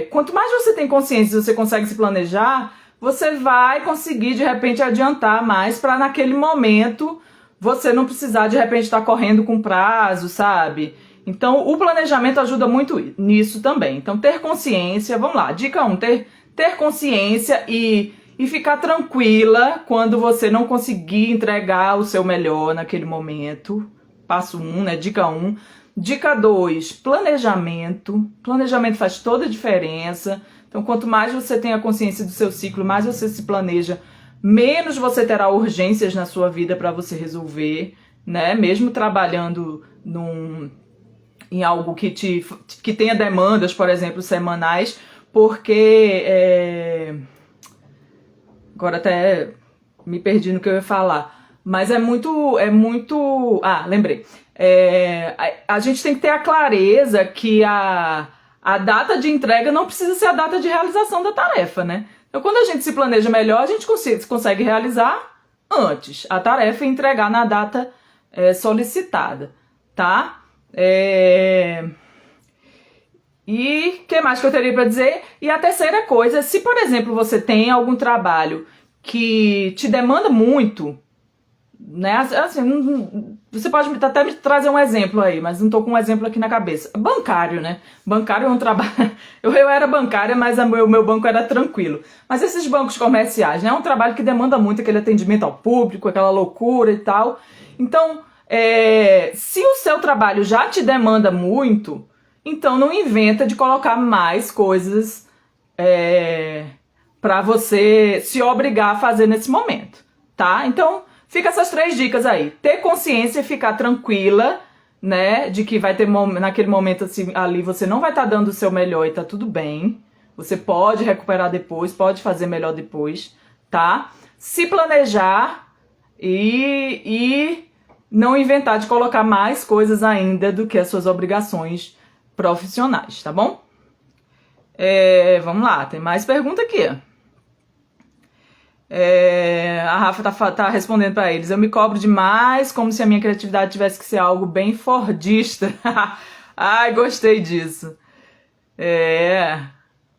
quanto mais você tem consciência, você consegue se planejar, você vai conseguir de repente adiantar mais para naquele momento você não precisar de repente estar correndo com prazo, sabe? Então o planejamento ajuda muito nisso também. Então ter consciência, vamos lá, dica 1, ter consciência e ficar tranquila quando você não conseguir entregar o seu melhor naquele momento. Passo 1, né? Dica 1. Dica 2, planejamento. Planejamento faz toda a diferença. Então, quanto mais você tem a consciência do seu ciclo, mais você se planeja, menos você terá urgências na sua vida para você resolver, né? Mesmo trabalhando em algo que tenha demandas, por exemplo, semanais, porque Agora até me perdi no que eu ia falar. Mas lembrei. A gente tem que ter a clareza que a data de entrega não precisa ser a data de realização da tarefa, né? Então, quando a gente se planeja melhor, a gente consegue realizar antes a tarefa e entregar na data solicitada, tá? E o que mais que eu teria para dizer? E a terceira coisa, se por exemplo você tem algum trabalho que te demanda muito, né? Assim, você pode até me trazer um exemplo aí, mas não tô com um exemplo aqui na cabeça. Bancário, né? Bancário é um trabalho... Eu era bancária, mas o meu banco era tranquilo. Mas esses bancos comerciais, né? É um trabalho que demanda muito aquele atendimento ao público, aquela loucura e tal. Então, se o seu trabalho já te demanda muito, então não inventa de colocar mais coisas para você se obrigar a fazer nesse momento, tá? Então, fica essas 3 dicas aí. Ter consciência e ficar tranquila, né? De que vai ter naquele momento assim, ali você não vai estar dando o seu melhor e tá tudo bem. Você pode recuperar depois, pode fazer melhor depois, tá? Se planejar e não inventar de colocar mais coisas ainda do que as suas obrigações profissionais, tá bom? Vamos lá, tem mais pergunta aqui. A Rafa tá respondendo para eles. Eu me cobro demais, como se a minha criatividade tivesse que ser algo bem fordista. Ai, gostei disso.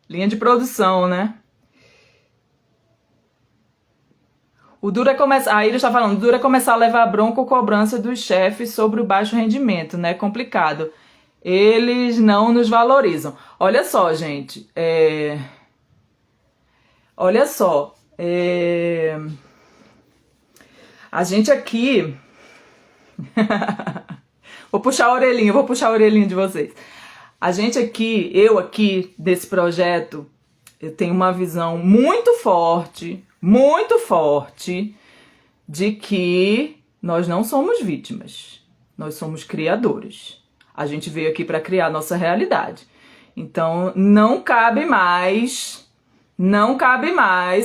Linha de produção, né? O duro é começar. Aí ele está falando, o duro é começar a levar bronca ou cobrança dos chefes sobre o baixo rendimento, né? Complicado. Eles não nos valorizam. Olha só, gente. Olha só. A gente aqui... vou puxar a orelhinha de vocês. A gente aqui, eu aqui, desse projeto, eu tenho uma visão muito forte de que nós não somos vítimas, nós somos criadores. A gente veio aqui para criar nossa realidade. Então, não cabe mais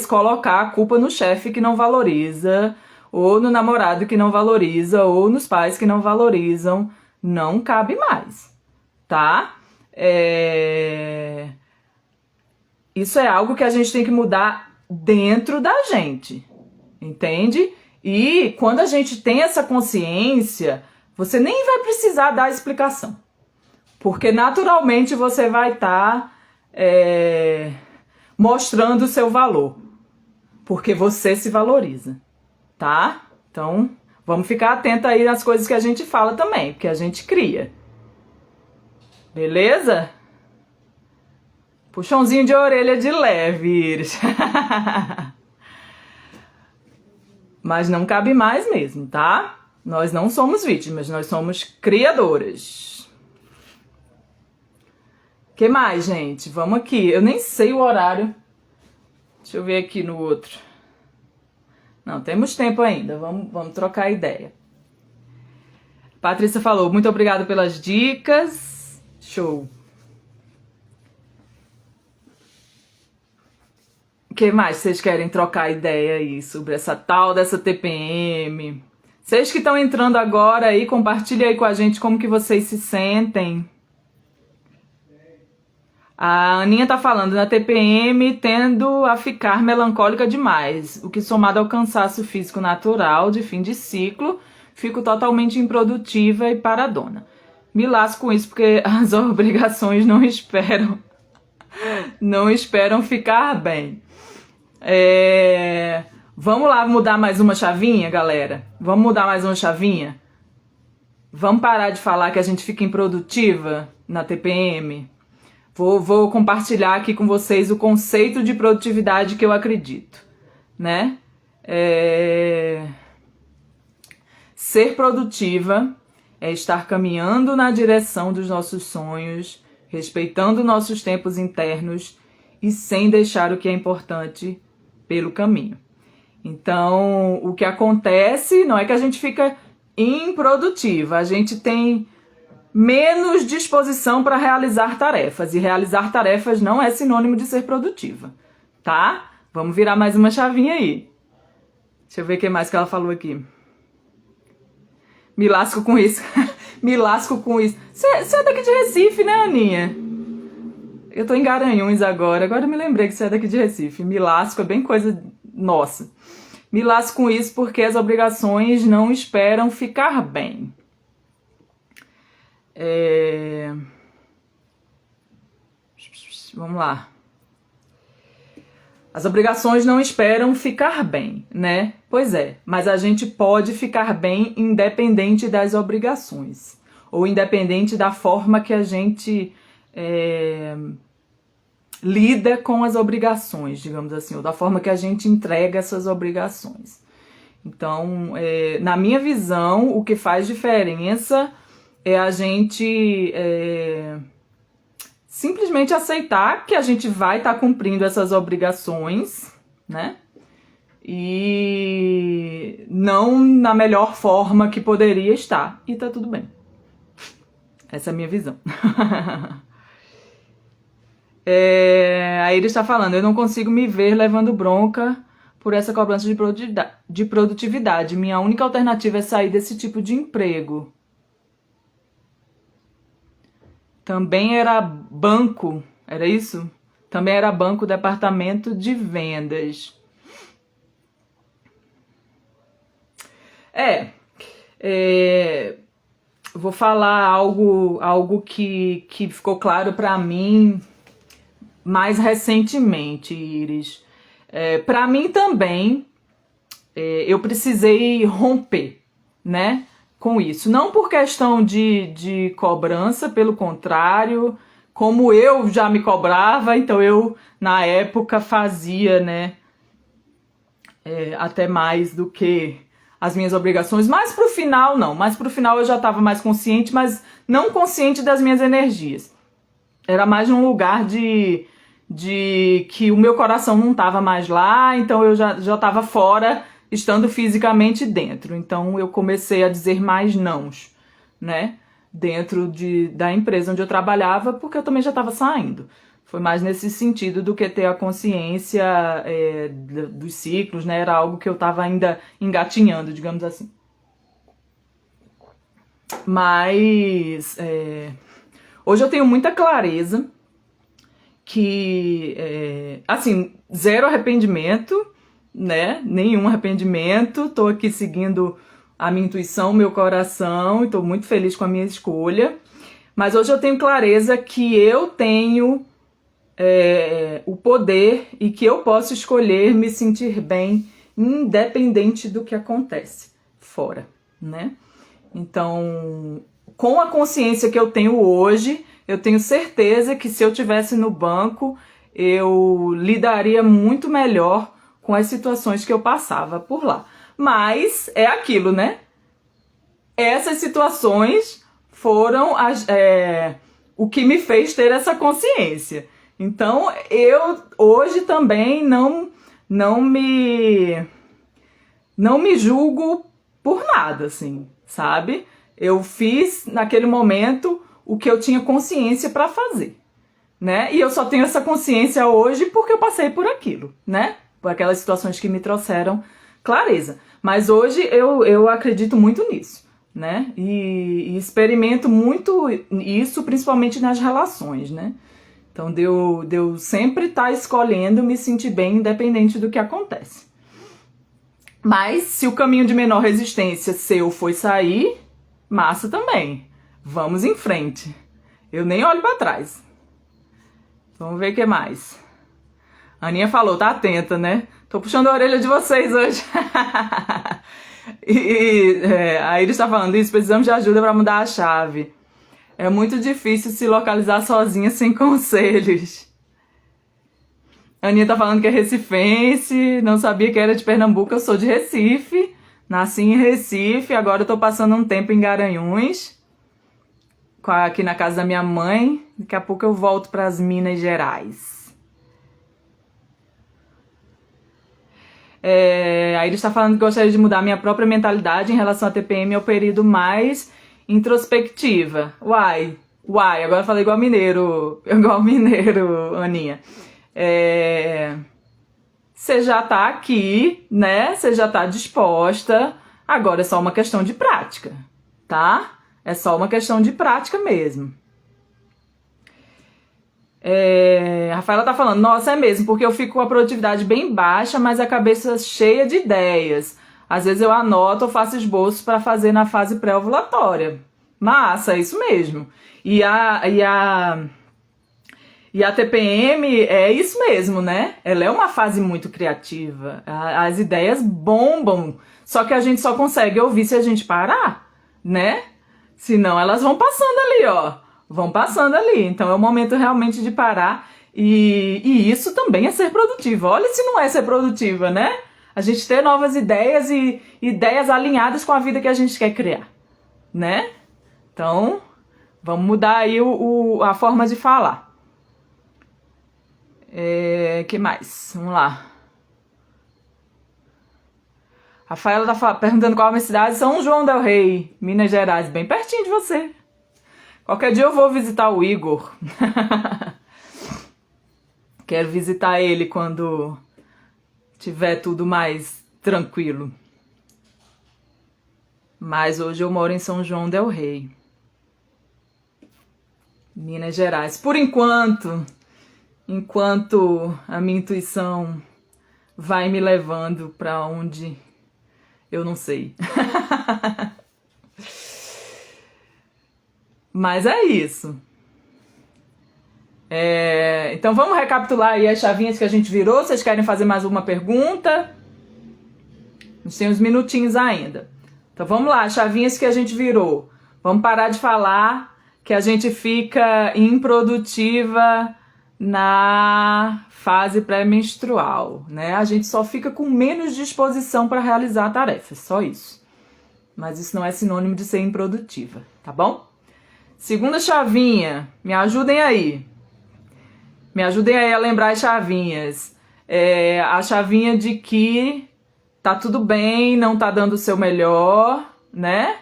colocar a culpa no chefe que não valoriza, ou no namorado que não valoriza, ou nos pais que não valorizam. Não cabe mais, tá? Isso é algo que a gente tem que mudar dentro da gente, entende? E quando a gente tem essa consciência, você nem vai precisar dar explicação, porque naturalmente você vai estar mostrando o seu valor, porque você se valoriza, tá? Então, vamos ficar atento aí nas coisas que a gente fala também, porque a gente cria. Beleza? Puxãozinho de orelha de leve, Iris. Mas não cabe mais mesmo, tá? Nós não somos vítimas, nós somos criadoras. O que mais, gente? Vamos aqui. Eu nem sei o horário. Deixa eu ver aqui no outro. Não, temos tempo ainda. Vamos trocar ideia. Patrícia falou, muito obrigada pelas dicas. Show. O que mais vocês querem trocar ideia aí sobre essa tal dessa TPM? Vocês que estão entrando agora aí, compartilhem aí com a gente como que vocês se sentem. A Aninha tá falando, na TPM tendo a ficar melancólica demais, o que somado ao cansaço físico natural de fim de ciclo, fico totalmente improdutiva e paradona. Me lasco com isso porque as obrigações não esperam ficar bem. Vamos lá mudar mais uma chavinha, galera? Vamos mudar mais uma chavinha? Vamos parar de falar que a gente fica improdutiva na TPM? Vou compartilhar aqui com vocês o conceito de produtividade que eu acredito, né? Ser produtiva é estar caminhando na direção dos nossos sonhos, respeitando nossos tempos internos e sem deixar o que é importante pelo caminho. Então, o que acontece não é que a gente fica improdutiva, a gente tem menos disposição para realizar tarefas, e realizar tarefas não é sinônimo de ser produtiva, tá? Vamos virar mais uma chavinha aí. Deixa eu ver o que mais que ela falou aqui. Me lasco com isso. Me lasco com isso. Você é daqui de Recife, né, Aninha? Eu tô em Garanhuns agora. Agora eu me lembrei que você é daqui de Recife. Me lasco é bem coisa nossa. Me lasco com isso porque as obrigações não esperam ficar bem. Vamos lá. As obrigações não esperam ficar bem, né? Pois é, mas a gente pode ficar bem independente das obrigações. Ou independente da forma que a gente lida com as obrigações, digamos assim, ou da forma que a gente entrega essas obrigações. Então, na minha visão, o que faz diferença é a gente simplesmente aceitar que a gente vai estar cumprindo essas obrigações, né? E não na melhor forma que poderia estar. E tá tudo bem. Essa é a minha visão. Aí ele está falando, eu não consigo me ver levando bronca por essa cobrança de produtividade. Minha única alternativa é sair desse tipo de emprego. Também era banco, era isso? Também era banco, departamento de vendas. Vou falar algo que ficou claro para mim mais recentemente, Iris. Para mim também, eu precisei romper, né? Com isso. Não por questão de cobrança, pelo contrário, como eu já me cobrava, então eu, na época, fazia, né, até mais do que as minhas obrigações. Mas pro final, não. Mas pro final eu já estava mais consciente, mas não consciente das minhas energias. Era mais num lugar de que o meu coração não estava mais lá, então eu já estava fora, estando fisicamente dentro. Então eu comecei a dizer mais nãos, né? Dentro da empresa onde eu trabalhava, porque eu também já estava saindo. Foi mais nesse sentido do que ter a consciência dos ciclos, né? Era algo que eu estava ainda engatinhando, digamos assim. Mas hoje eu tenho muita clareza que, assim, zero arrependimento, né? Nenhum arrependimento. Tô aqui seguindo a minha intuição, meu coração, e tô muito feliz com a minha escolha. Mas hoje eu tenho clareza que eu tenho o poder e que eu posso escolher me sentir bem, independente do que acontece fora, né? Então, com a consciência que eu tenho hoje, eu tenho certeza que se eu estivesse no banco, eu lidaria muito melhor com as situações que eu passava por lá. Mas é aquilo, né? Essas situações foram o que me fez ter essa consciência. Então, eu hoje também não me julgo por nada, assim, sabe? Eu fiz naquele momento o que eu tinha consciência para fazer, né? E eu só tenho essa consciência hoje porque eu passei por aquilo, né? Por aquelas situações que me trouxeram clareza. Mas hoje eu acredito muito nisso, né? E experimento muito isso, principalmente nas relações, né? Então, de eu sempre estar escolhendo me sentir bem, independente do que acontece. Mas, se o caminho de menor resistência seu foi sair, massa também. Vamos em frente. Eu nem olho pra trás. Vamos ver o que mais. A Aninha falou, tá atenta, né? Tô puxando a orelha de vocês hoje. A Iris tá falando isso, precisamos de ajuda pra mudar a chave. É muito difícil se localizar sozinha sem conselhos. A Aninha tá falando que é recifense, não sabia que era de Pernambuco, eu sou de Recife. Nasci em Recife, agora eu tô passando um tempo em Garanhuns, aqui na casa da minha mãe. Daqui a pouco eu volto para as Minas Gerais. Aí ele está falando que gostaria de mudar minha própria mentalidade em relação à TPM ao período mais introspectiva. Uai, agora eu falei igual mineiro, Aninha. você já tá aqui, né? Você já tá disposta. Agora é só uma questão de prática, tá? É só uma questão de prática mesmo. A Rafaela tá falando, nossa, é mesmo, porque eu fico com a produtividade bem baixa, mas a cabeça cheia de ideias. Às vezes eu anoto ou faço esboços para fazer na fase pré-ovulatória. Massa, é isso mesmo. E a TPM é isso mesmo, né? Ela é uma fase muito criativa. As ideias bombam. Só que a gente só consegue ouvir se a gente parar, né? Senão elas vão passando ali, ó. Vão passando ali. Então é o momento realmente de parar. E isso também é ser produtivo. Olha se não é ser produtiva, né? A gente ter novas ideias e ideias alinhadas com a vida que a gente quer criar, né? Então, vamos mudar aí a forma de falar. Que mais? Vamos lá. Rafaela tá perguntando qual é a minha cidade. São João del Rei, Minas Gerais. Bem pertinho de você. Qualquer dia eu vou visitar o Igor. Quero visitar ele quando tiver tudo mais tranquilo. Mas hoje eu moro em São João del Rei, Minas Gerais. Por enquanto a minha intuição vai me levando para onde eu não sei. Mas é isso. Então vamos recapitular aí as chavinhas que a gente virou. Vocês querem fazer mais uma pergunta? A gente tem uns minutinhos ainda. Então vamos lá, as chavinhas que a gente virou. Vamos parar de falar que a gente fica improdutiva na fase pré-menstrual, né? A gente só fica com menos disposição para realizar tarefas, só isso. Mas isso não é sinônimo de ser improdutiva, tá bom? Segunda chavinha, me ajudem aí. Me ajudem aí a lembrar as chavinhas. A chavinha de que tá tudo bem, não tá dando o seu melhor, né?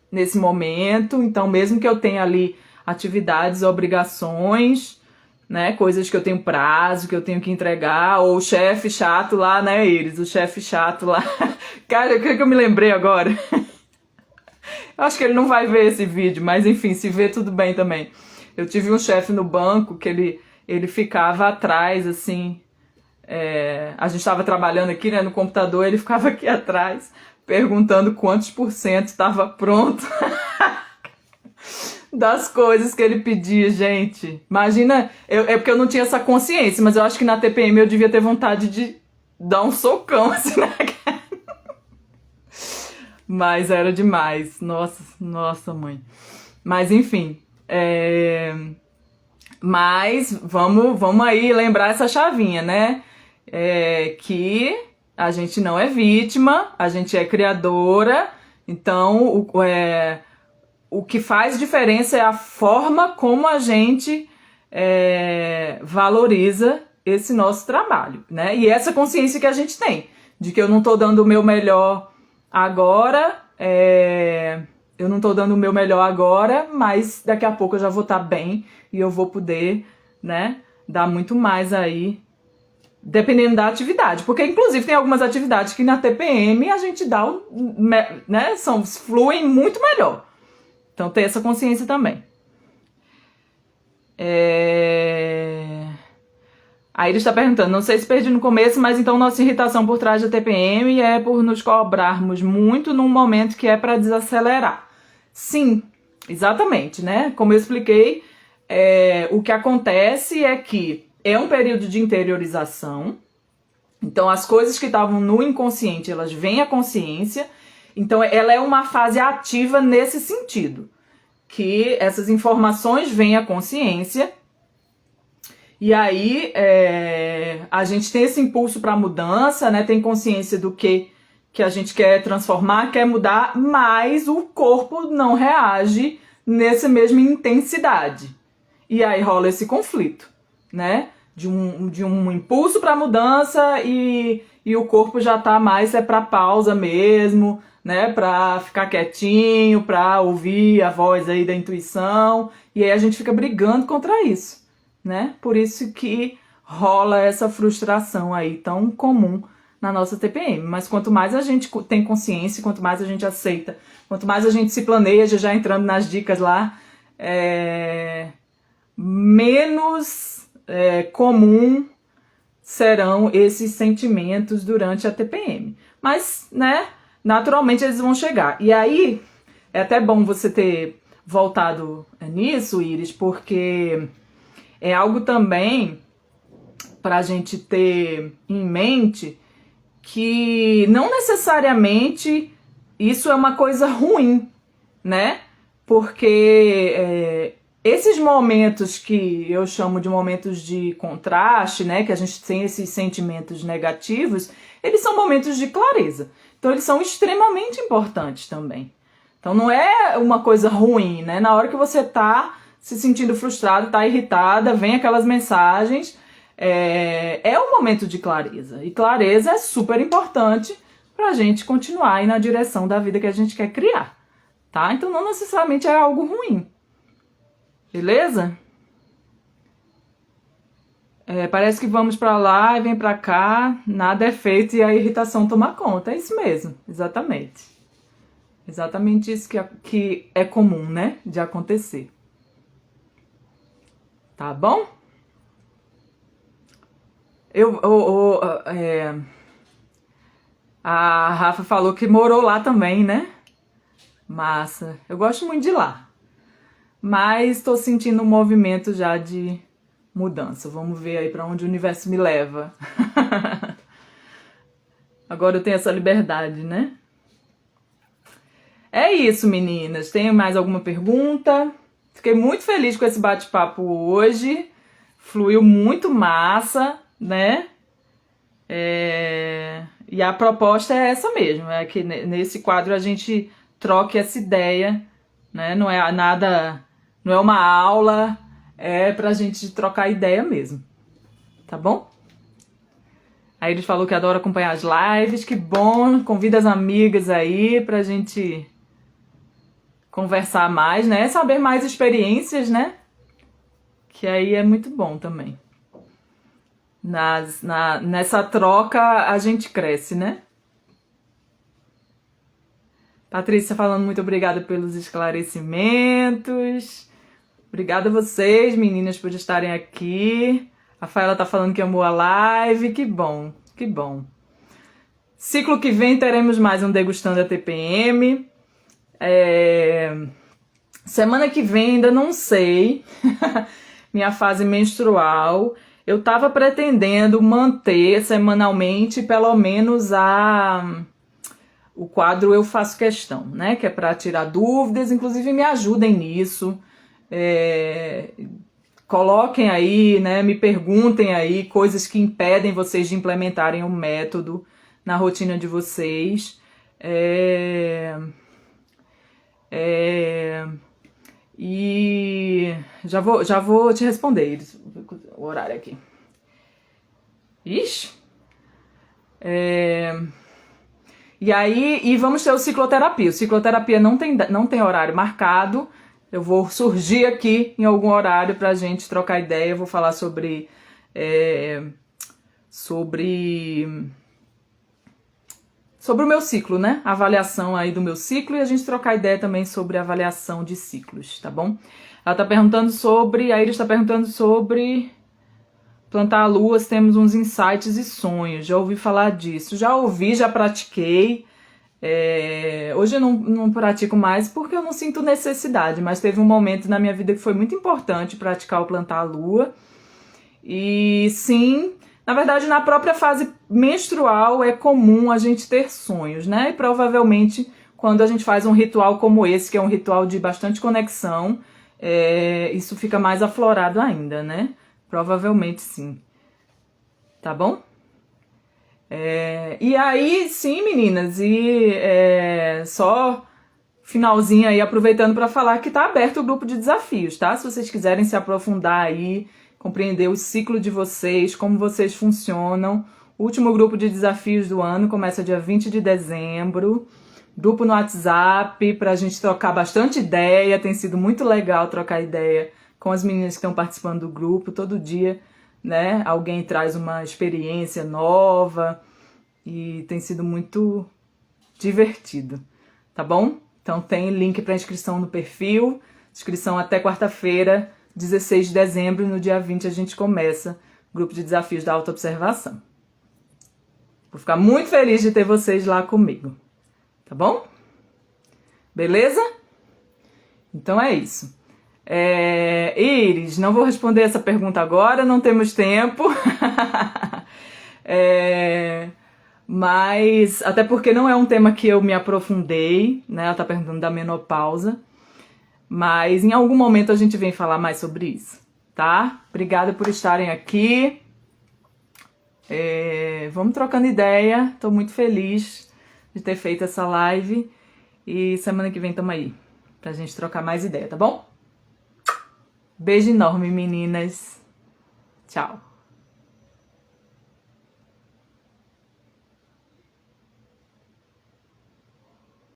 Nesse momento. Então, mesmo que eu tenha ali atividades, obrigações, né? Coisas que eu tenho prazo, que eu tenho que entregar, ou o chefe chato lá, né, Iris? O chefe chato lá. Cara, o que eu me lembrei agora? Eu acho que ele não vai ver esse vídeo, mas enfim, se ver, tudo bem também. Eu tive um chefe no banco que ele ficava atrás, assim. A gente estava trabalhando aqui, né, no computador, ele ficava aqui atrás, perguntando quantos % estava pronto das coisas que ele pedia, gente. Imagina, é porque eu não tinha essa consciência, mas eu acho que na TPM eu devia ter vontade de dar um socão, assim, na cara. Mas era demais. Nossa, mãe. Mas, enfim. Mas vamos aí lembrar essa chavinha, né? Que a gente não é vítima, a gente é criadora. Então, o que faz diferença é a forma como a gente valoriza esse nosso trabalho, né? E essa consciência que a gente tem, de que eu não tô dando o meu melhor agora, mas daqui a pouco eu já vou estar bem e eu vou poder, né, dar muito mais aí, dependendo da atividade. Porque, inclusive, tem algumas atividades que na TPM a gente dá, né, fluem muito melhor. Então, ter essa consciência também. Aí ele está perguntando, não sei se perdi no começo, mas então nossa irritação por trás da TPM é por nos cobrarmos muito num momento que é para desacelerar. Sim, exatamente, né? Como eu expliquei, o que acontece é que é um período de interiorização, então as coisas que estavam no inconsciente, elas vêm à consciência, então ela é uma fase ativa nesse sentido, que essas informações vêm à consciência. E aí, a gente tem esse impulso para mudança, né? Tem consciência do que a gente quer transformar, quer mudar, mas o corpo não reage nessa mesma intensidade. E aí rola esse conflito, né? De um impulso para mudança e o corpo já tá mais para pausa mesmo, né? Para ficar quietinho, para ouvir a voz aí da intuição. E aí a gente fica brigando contra isso, né? Por isso que rola essa frustração aí tão comum na nossa TPM. Mas quanto mais a gente tem consciência, quanto mais a gente aceita, quanto mais a gente se planeja, já entrando nas dicas lá, menos comum serão esses sentimentos durante a TPM. Mas, né, naturalmente eles vão chegar. E aí, é até bom você ter voltado nisso, Iris, porque é algo também para a gente ter em mente que não necessariamente isso é uma coisa ruim, né? Porque esses momentos que eu chamo de momentos de contraste, né, que a gente tem esses sentimentos negativos, eles são momentos de clareza. Então eles são extremamente importantes também. Então não é uma coisa ruim, né? Na hora que você tá se sentindo frustrado, tá irritada, vem aquelas mensagens, é um momento de clareza. E clareza é super importante pra gente continuar aí na direção da vida que a gente quer criar, tá? Então não necessariamente é algo ruim. Beleza? Parece que vamos pra lá e vem pra cá, nada é feito e a irritação toma conta. É isso mesmo, exatamente. Exatamente isso que é comum, né, de acontecer. Tá bom? A Rafa falou que morou lá também, né? Massa. Eu gosto muito de lá. Mas estou sentindo um movimento já de mudança. Vamos ver aí para onde o universo me leva. Agora eu tenho essa liberdade, né? É isso, meninas. Tem mais alguma pergunta? Fiquei muito feliz com esse bate-papo hoje. Fluiu muito massa, né? E a proposta é essa mesmo, é que nesse quadro a gente troque essa ideia, né? Não é nada, não é uma aula, é pra gente trocar ideia mesmo, tá bom? Aí ele falou que adora acompanhar as lives, que bom, convida as amigas aí pra gente conversar mais, né? Saber mais experiências, né? Que aí é muito bom também. Nessa troca a gente cresce, né? Patrícia falando muito obrigada pelos esclarecimentos. Obrigada a vocês, meninas, por estarem aqui. A Rafaela tá falando que amou a live. Que bom, que bom. Ciclo que vem teremos mais um Degustando a TPM. Semana que vem ainda não sei. Minha fase menstrual. Eu tava pretendendo manter semanalmente pelo menos o quadro Eu Faço Questão, né? Que é para tirar dúvidas, inclusive me ajudem nisso. Coloquem aí, né? Me perguntem aí coisas que impedem vocês de implementarem o método na rotina de vocês. E já vou te responder o horário aqui. Ixi! E aí, vamos ter o cicloterapia. O cicloterapia não tem horário marcado. Eu vou surgir aqui em algum horário pra gente trocar ideia. Eu vou falar sobre o meu ciclo, né? A avaliação aí do meu ciclo e a gente trocar ideia também sobre a avaliação de ciclos, tá bom? Ela tá perguntando a Iris tá perguntando sobre plantar a lua, se temos uns insights e sonhos. Já ouvi falar disso. Já ouvi, já pratiquei. Hoje eu não pratico mais porque eu não sinto necessidade, mas teve um momento na minha vida que foi muito importante praticar o plantar a lua. E sim, na verdade, na própria fase menstrual é comum a gente ter sonhos, né? E provavelmente quando a gente faz um ritual como esse, que é um ritual de bastante conexão, isso fica mais aflorado ainda, né? Provavelmente sim. Tá bom? E aí, sim, meninas, só finalzinho aí, aproveitando para falar que tá aberto o grupo de desafios, tá? Se vocês quiserem se aprofundar aí, compreender o ciclo de vocês, como vocês funcionam. O último grupo de desafios do ano começa dia 20 de dezembro. Grupo no WhatsApp pra gente trocar bastante ideia. Tem sido muito legal trocar ideia com as meninas que estão participando do grupo. Todo dia né? Alguém traz uma experiência nova e tem sido muito divertido, tá bom? Então tem link para inscrição no perfil, inscrição até quarta-feira, 16 de dezembro, no dia 20 a gente começa o grupo de desafios da autoobservação. Vou ficar muito feliz de ter vocês lá comigo, tá bom? Beleza? Então é isso. Iris, não vou responder essa pergunta agora, não temos tempo. Mas, até porque não é um tema que eu me aprofundei, né? Ela tá perguntando da menopausa. Mas em algum momento a gente vem falar mais sobre isso, tá? Obrigada por estarem aqui. Vamos trocando ideia. Tô muito feliz de ter feito essa live. E semana que vem tamo aí, pra gente trocar mais ideia, tá bom? Beijo enorme, meninas. Tchau.